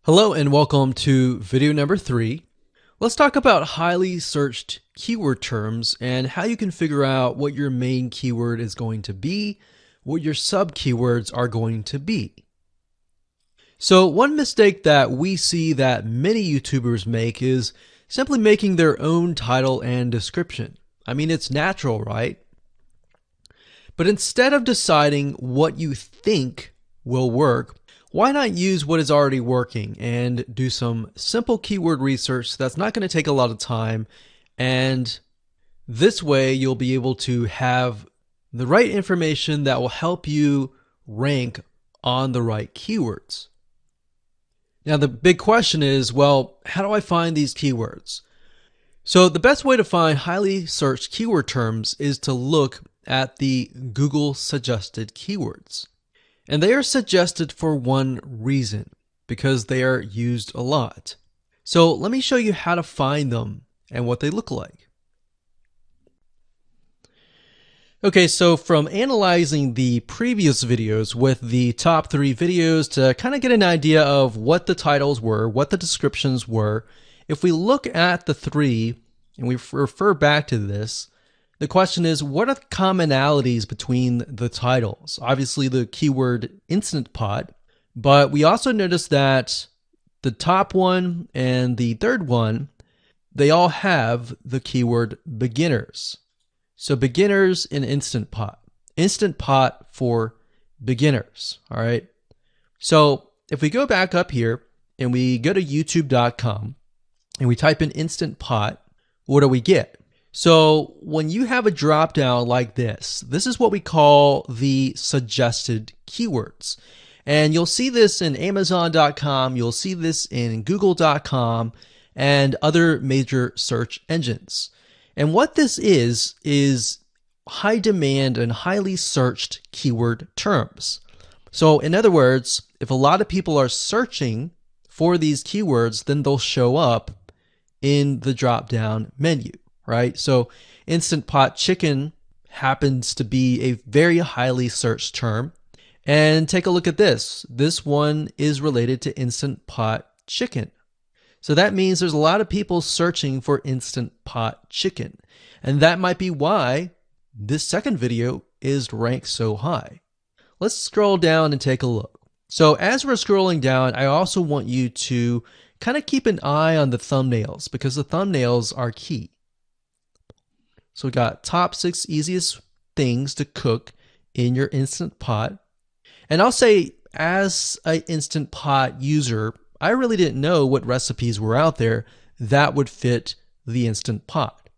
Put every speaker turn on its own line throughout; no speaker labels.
Hello and welcome to video number 3. Let's talk about highly searched keyword terms and how you can figure out what your main keyword is going to be, what your sub keywords are going to be. So one mistake that we see that many YouTubers make is simply making their own title and description. I mean, it's natural, right? But instead of deciding what you think will work, why not use what is already working and do some simple keyword research that's not going to take a lot of time, and this way you'll be able to have the right information that will help you rank on the right keywords. Now the big question is, well, how do I find these keywords? So the best way to find highly searched keyword terms is to look at the Google suggested keywords. And they are suggested for one reason, because they are used a lot. So let me show you how to find them and what they look like. Okay, so from analyzing the previous videos with the top 3 videos to kind of get an idea of what the titles were, what the descriptions were, if we look at the 3 and we refer back to this, the question is, what are the commonalities between the titles? Obviously the keyword Instant Pot, but we also notice that the top one and the third one, they all have the keyword beginners. So beginners in Instant Pot. Instant Pot for beginners, all right? So if we go back up here and we go to youtube.com and we type in Instant Pot, what do we get? So when you have a drop down like this is what we call the suggested keywords. And you'll see this in Amazon.com, you'll see this in Google.com and other major search engines. And what this is high demand and highly searched keyword terms. So in other words, if a lot of people are searching for these keywords, then they'll show up in the drop down menu. Right? So Instant Pot chicken happens to be a very highly searched term. And take a look at this. This one is related to Instant Pot chicken. So that means there's a lot of people searching for Instant Pot chicken. And that might be why this second video is ranked so high. Let's scroll down and take a look. So as we're scrolling down, I also want you to kind of keep an eye on the thumbnails, because the thumbnails are key. So we got top 6 easiest things to cook in your Instant Pot. And I'll say, as an Instant Pot user, I really didn't know what recipes were out there that would fit the Instant Pot.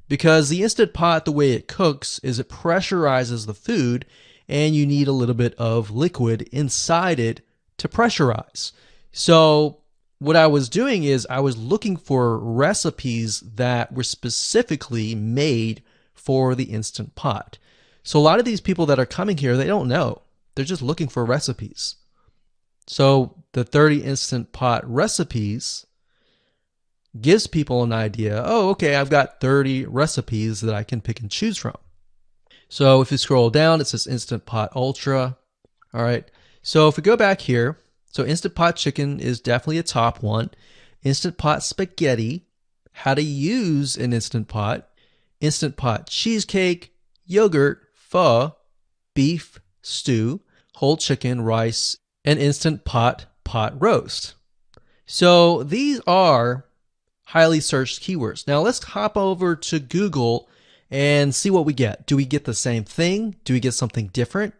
Because the Instant Pot, the way it cooks is it pressurizes the food, and you need a little bit of liquid inside it to pressurize. So what I was doing is I was looking for recipes that were specifically made for the Instant Pot. So a lot of these people that are coming here, they don't know. They're just looking for recipes. So the 30 Instant Pot recipes gives people an idea. Oh, okay, I've got 30 recipes that I can pick and choose from. So if you scroll down, it says Instant Pot Ultra. All right. So if we go back here, so Instant Pot chicken is definitely a top one. Instant Pot spaghetti, how to use an Instant Pot. Instant Pot cheesecake, yogurt, pho, beef stew, whole chicken, rice, and Instant Pot pot roast. So these are highly searched keywords. Now let's hop over to Google and see what we get. Do we get the same thing? Do we get something different?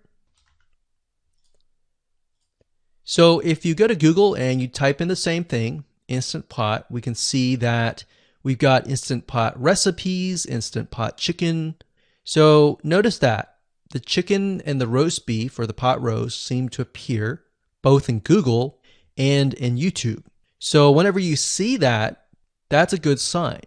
So if you go to Google and you type in the same thing, Instant Pot, we can see that we've got Instant Pot recipes, Instant Pot chicken. So notice that the chicken and the roast beef, or the pot roast, seem to appear both in Google and in YouTube. So whenever you see that, that's a good sign,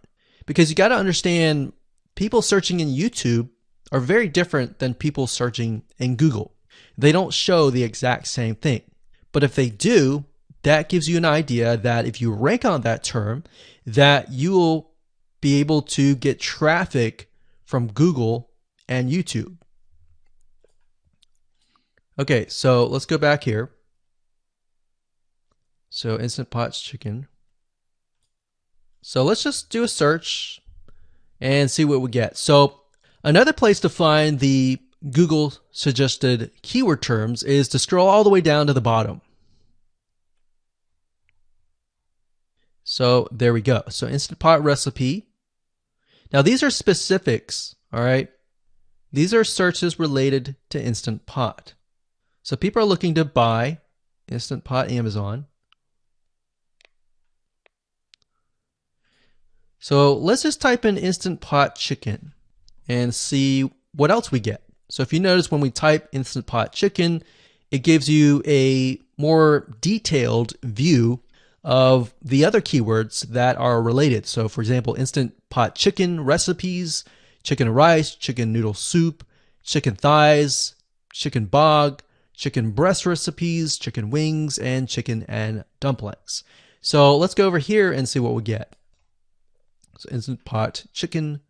because you got to understand, people searching in YouTube are very different than people searching in Google. They don't show the exact same thing. But if they do, that gives you an idea that if you rank on that term, that you will be able to get traffic from Google and YouTube. Okay, so let's go back here. So Instant Pot chicken. So let's just do a search and see what we get. So another place to find the Google suggested keyword terms is to scroll all the way down to the bottom. So there we go. So Instant Pot recipe. Now these are specifics, all right? These are searches related to Instant Pot. So people are looking to buy Instant Pot Amazon. So let's just type in Instant Pot chicken and see what else we get. So if you notice when we type Instant Pot chicken, it gives you a more detailed view of the other keywords that are related. So for example, Instant Pot chicken recipes, chicken rice, chicken noodle soup, chicken thighs, chicken bog, chicken breast recipes, chicken wings, and chicken and dumplings. So let's go over here and see what we get. So Instant Pot chicken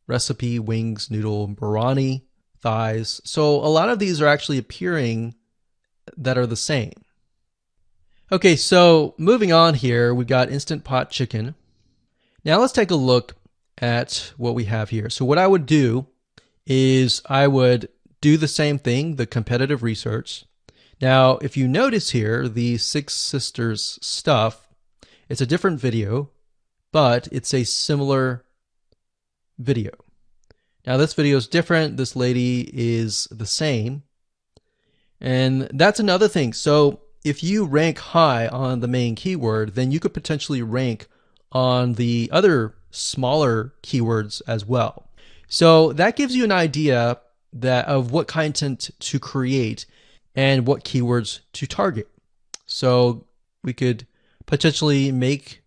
recipe, wings, noodle, biryani, thighs. So a lot of these are actually appearing that are the same. Okay, so moving on here, we've got Instant Pot chicken. Now let's take a look at what we have here. So what I would do is I would do the same thing, the competitive research. Now, if you notice here, the Six Sisters stuff, it's a different video, but it's a similar video. Now this video is different. This lady is the same. And that's another thing. So if you rank high on the main keyword, then you could potentially rank on the other smaller keywords as well. So that gives you an idea of what content to create and what keywords to target. So we could potentially make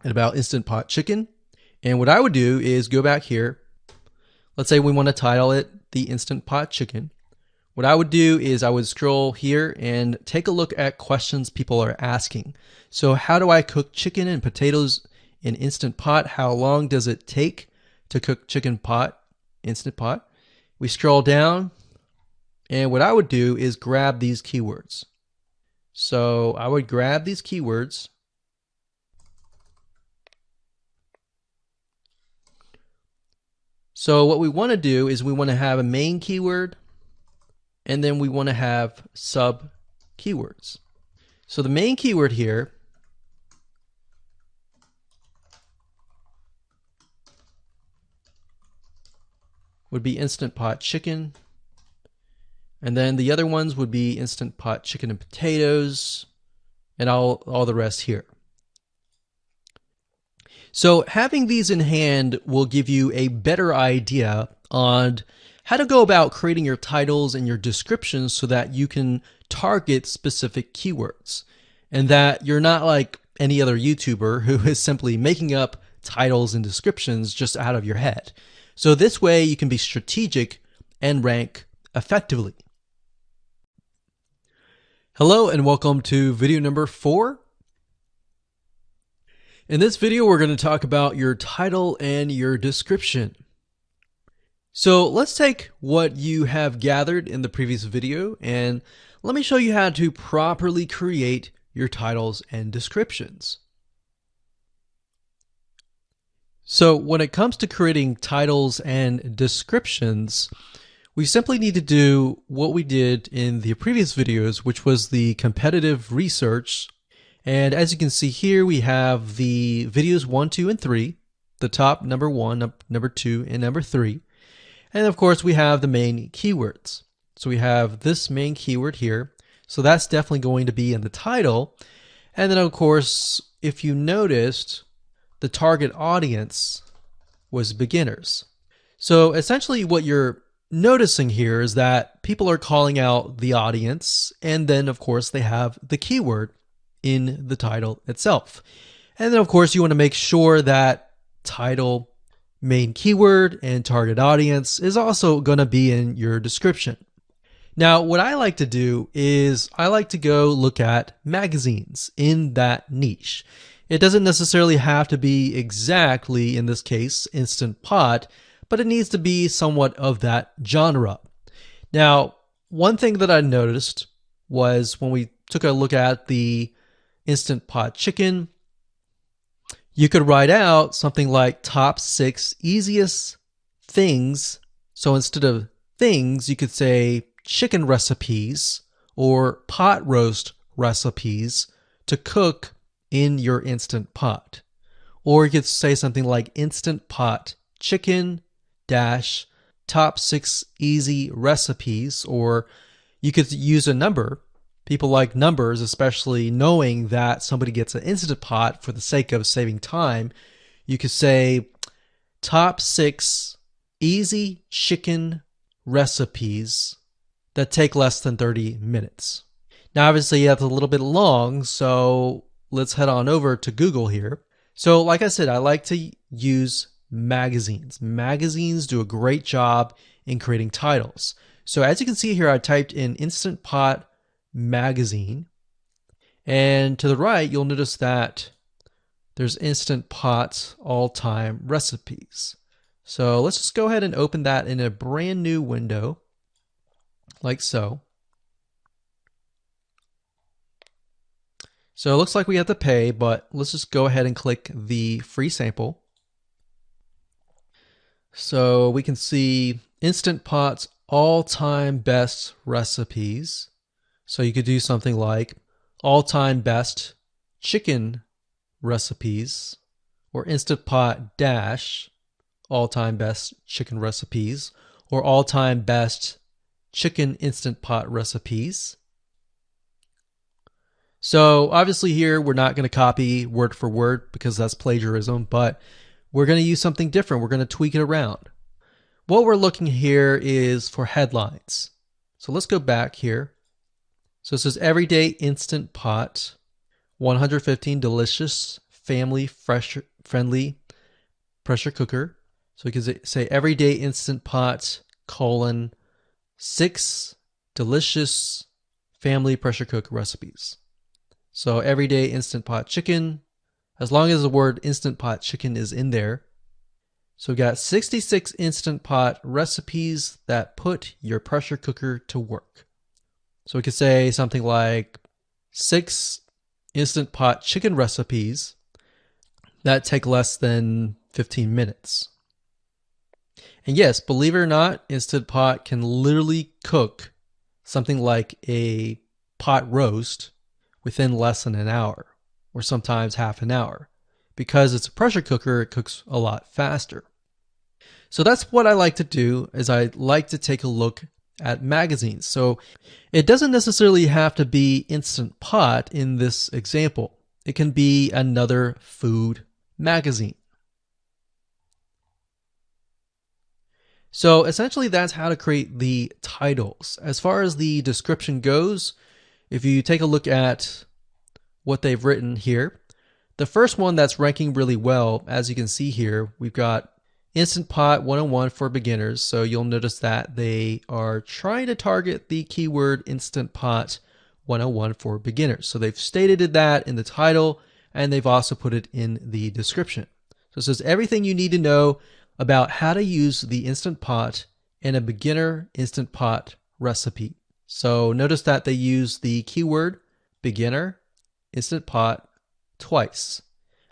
it about Instant Pot chicken. And what I would do is go back here. Let's say we want to title it the Instant Pot chicken. What I would do is I would scroll here and take a look at questions people are asking. So how do I cook chicken and potatoes in Instant Pot? How long does it take to cook chicken pot, Instant Pot? We scroll down, and what I would do is grab these keywords. So I would grab these keywords. So what we want to do is we want to have a main keyword, and then we want to have sub keywords. So the main keyword here would be Instant Pot chicken. And then the other ones would be Instant Pot chicken and potatoes, and all the rest here. So having these in hand will give you a better idea on how to go about creating your titles and your descriptions so that you can target specific keywords, and that you're not like any other YouTuber who is simply making up titles and descriptions just out of your head. So this way you can be strategic and rank effectively. Hello and welcome to video number 4. In this video, we're going to talk about your title and your description. So let's take what you have gathered in the previous video and let me show you how to properly create your titles and descriptions. So when it comes to creating titles and descriptions, we simply need to do what we did in the previous videos, which was the competitive research. And as you can see here, we have the videos 1, 2, and 3, the top number 1, number 2, and number 3. And of course, we have the main keywords. So we have this main keyword here. So that's definitely going to be in the title. And then of course, if you noticed, the target audience was beginners. So essentially what you're noticing here is that people are calling out the audience, and then of course they have the keyword in the title itself. And then of course you want to make sure that title, main keyword, and target audience is also going to be in your description. Now what I like to do is I like to go look at magazines in that niche. It doesn't necessarily have to be exactly, in this case, Instant Pot, but it needs to be somewhat of that genre. Now, one thing that I noticed was when we took a look at the Instant Pot chicken, you could write out something like top 6 easiest things. So instead of things, you could say chicken recipes or pot roast recipes to cook in your Instant Pot. Or you could say something like Instant Pot chicken dash top 6 easy recipes, or you could use a number. People like numbers, especially knowing that somebody gets an Instant Pot for the sake of saving time. You could say top 6 easy chicken recipes that take less than 30 minutes. Now, obviously, that's a little bit long, so let's head on over to Google here. So, like I said, I like to use magazines. Magazines do a great job in creating titles. So, as you can see here, I typed in Instant Pot magazine, and to the right, you'll notice that there's Instant Pot all-time recipes. So let's just go ahead and open that in a brand new window, like so. So it looks like we have to pay, but let's just go ahead and click the free sample. So we can see Instant Pot's all-time best recipes. So you could do something like all-time best chicken recipes, or Instant Pot dash all-time best chicken recipes, or all-time best chicken Instant Pot recipes. So obviously here we're not going to copy word for word because that's plagiarism, but we're going to use something different. We're going to tweak it around. What we're looking here is for headlines. So let's go back here. So it says Everyday Instant Pot, 115 delicious, family friendly pressure cooker. So we can say Everyday Instant Pot, 6 delicious family pressure cook recipes. So Everyday Instant Pot chicken, as long as the word Instant Pot chicken is in there. So we got 66 Instant Pot recipes that put your pressure cooker to work. So we could say something like 6 Instant Pot chicken recipes that take less than 15 minutes. And yes, believe it or not, Instant Pot can literally cook something like a pot roast within less than an hour, or sometimes half an hour. Because it's a pressure cooker, it cooks a lot faster. So that's what I like to do, is I like to take a look at magazines. So it doesn't necessarily have to be Instant Pot in this example. It can be another food magazine. So essentially that's how to create the titles. As far as the description goes, if you take a look at what they've written here, the first one that's ranking really well, as you can see here, we've got Instant Pot 101 for beginners. So you'll notice that they are trying to target the keyword Instant Pot 101 for beginners. So they've stated that in the title, and they've also put it in the description. So it says everything you need to know about how to use the Instant Pot in a beginner Instant Pot recipe. So notice that they use the keyword beginner Instant Pot twice.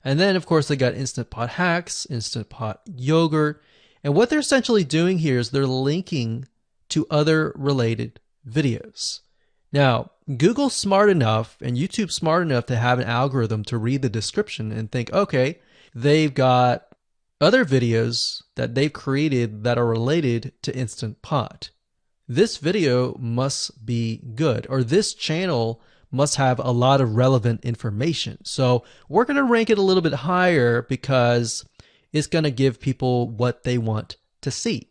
And then, of course, they got Instant Pot hacks, Instant Pot yogurt. And what they're essentially doing here is they're linking to other related videos. Now, Google's smart enough and YouTube's smart enough to have an algorithm to read the description and think, okay, they've got other videos that they've created that are related to Instant Pot. This video must be good, or this channel must have a lot of relevant information. So we're going to rank it a little bit higher because it's going to give people what they want to see.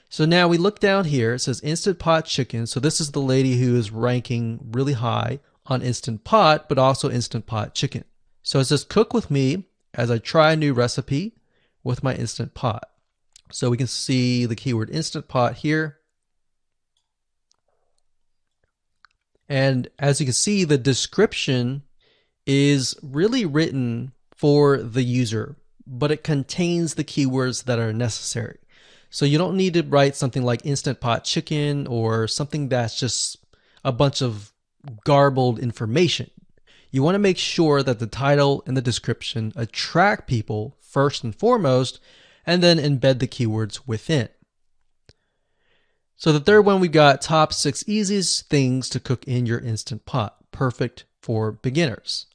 So now we look down here, it says Instant Pot chicken. So this is the lady who is ranking really high on Instant Pot, but also Instant Pot chicken. So it says cook with me as I try a new recipe with my Instant Pot. So we can see the keyword Instant Pot here. And as you can see, the description is really written for the user, but it contains the keywords that are necessary. So you don't need to write something like Instant Pot chicken or something that's just a bunch of garbled information. You want to make sure that the title and the description attract people first and foremost, and then embed the keywords within. So the third one, we've got top 6 easiest things to cook in your Instant Pot, perfect for beginners.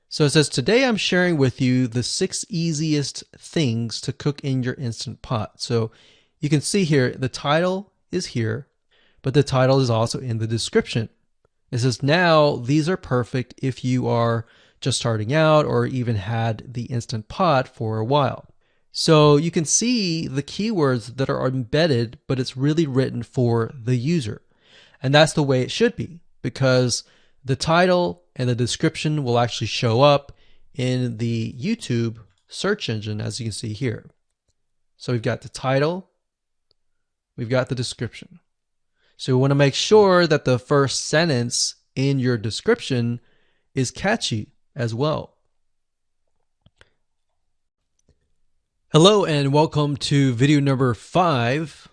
So it says, today I'm sharing with you the 6 easiest things to cook in your Instant Pot. So you can see here, the title is here, but the title is also in the description. It says, now these are perfect if you are just starting out or even had the Instant Pot for a while. So you can see the keywords that are embedded, but it's really written for the user. And that's the way it should be, because the title and the description will actually show up in the YouTube search engine, as you can see here. So we've got the title, we've got the description. So we want to make sure that the first sentence in your description is catchy as well. Hello and welcome to video number 5.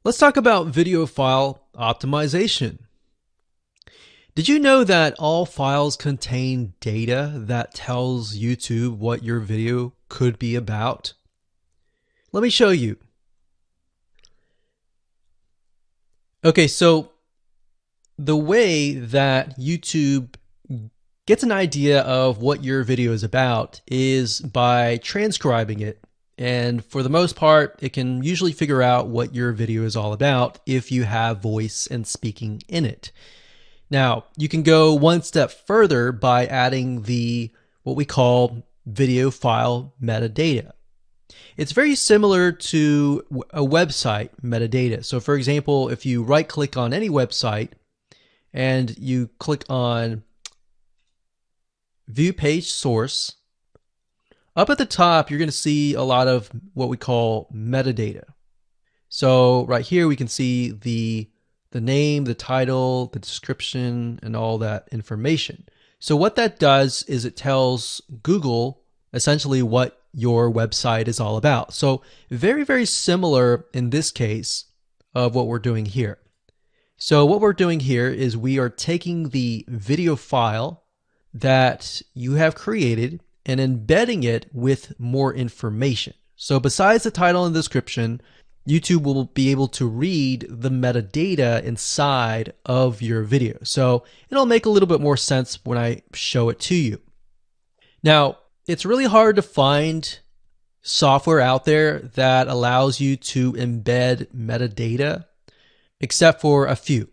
Let's talk about video file optimization. Did you know that all files contain data that tells YouTube what your video could be about? Let me show you. Okay, so the way that YouTube gets an idea of what your video is about is by transcribing it. And for the most part, it can usually figure out what your video is all about if you have voice and speaking in it. Now, you can go one step further by adding what we call video file metadata. It's very similar to a website metadata. So for example, if you right click on any website and you click on View Page Source, up at the top, you're going to see a lot of what we call metadata. So right here, we can see the name, the title, the description, and all that information. So what that does is it tells Google essentially what your website is all about. So very, very similar in this case of what we're doing here. So what we're doing here is we are taking the video file that you have created and embedding it with more information. So besides the title and description, YouTube will be able to read the metadata inside of your video. So it'll make a little bit more sense when I show it to you. Now, it's really hard to find software out there that allows you to embed metadata, except for a few.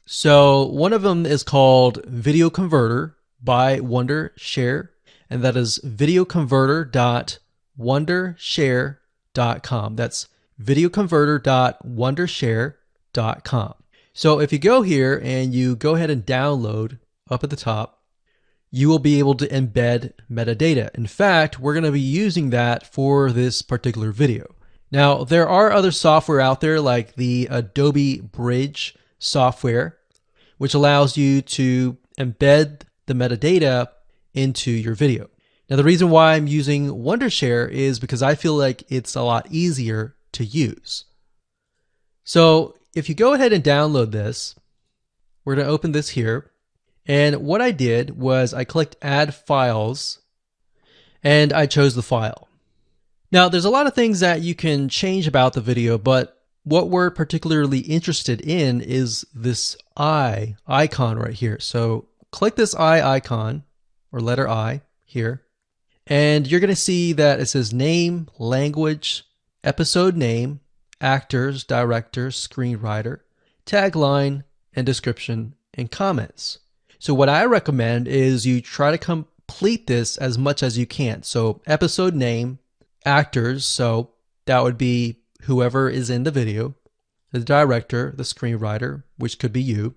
So one of them is called Video Converter by Wondershare, and that is videoconverter.wondershare.com. That's videoconverter.wondershare.com. So if you go here and you go ahead and download up at the top, you will be able to embed metadata. In fact, we're going to be using that for this particular video. Now, there are other software out there like the Adobe Bridge software, which allows you to embed the metadata into your video. Now, the reason why I'm using Wondershare is because I feel like it's a lot easier to use. So if you go ahead and download this, we're going to open this here. And what I did was I clicked Add Files and I chose the file. Now, there's a lot of things that you can change about the video, but what we're particularly interested in is this eye icon right here. So click this eye icon or letter I here, and you're going to see that it says name, language, episode name, actors, director, screenwriter, tagline, and description and comments. So what I recommend is you try to complete this as much as you can. So episode name, actors, so that would be whoever is in the video, the director, the screenwriter, which could be you,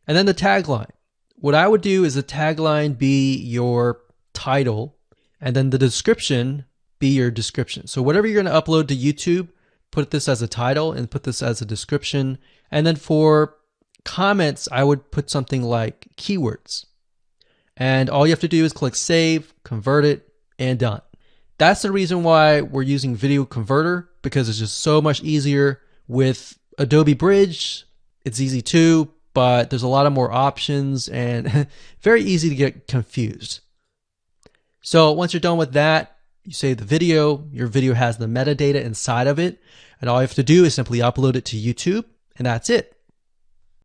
and then the tagline. What I would do is the tagline be your title, and then the description be your description. So whatever you're going to upload to YouTube, put this as a title and put this as a description. And then for comments, I would put something like keywords. And all you have to do is click save, convert it, and done. That's the reason why we're using Video Converter, because it's just so much easier with Adobe Bridge. It's easy too, but there's a lot of more options and very easy to get confused. So once you're done with that, you save the video. Your video has the metadata inside of it, and all you have to do is simply upload it to YouTube, and that's it.